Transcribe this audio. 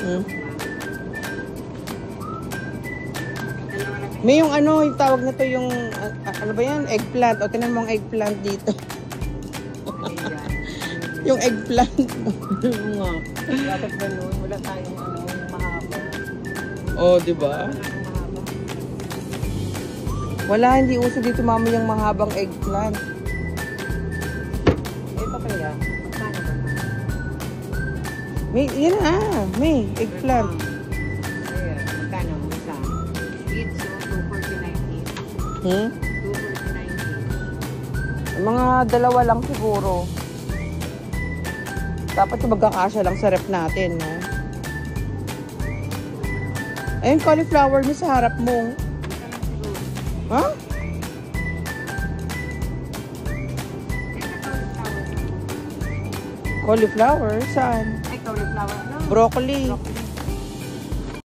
Hmm. May yung ano, yung tawag na to yung, ano ba yan? Eggplant. O, tinan mo ang eggplant dito. Yung eggplant. Nga. Dapat ganun. Wala tayong mahaba. Oh, di ba? Wala, hindi uso dito mama yung mahabang eggplant. Ito kaya. Magkano ba? May, yan may eggplant. Ayan. Magkano? Isa. It's 249. Hmm? 249. Mga dalawa lang siguro. Dapat yung magkakasya lang sa rep natin, no? Ayun, cauliflower mo sa harap mo. Ha? Cauliflower? Saan? Ay, cauliflower. No. Broccoli. Broccoli.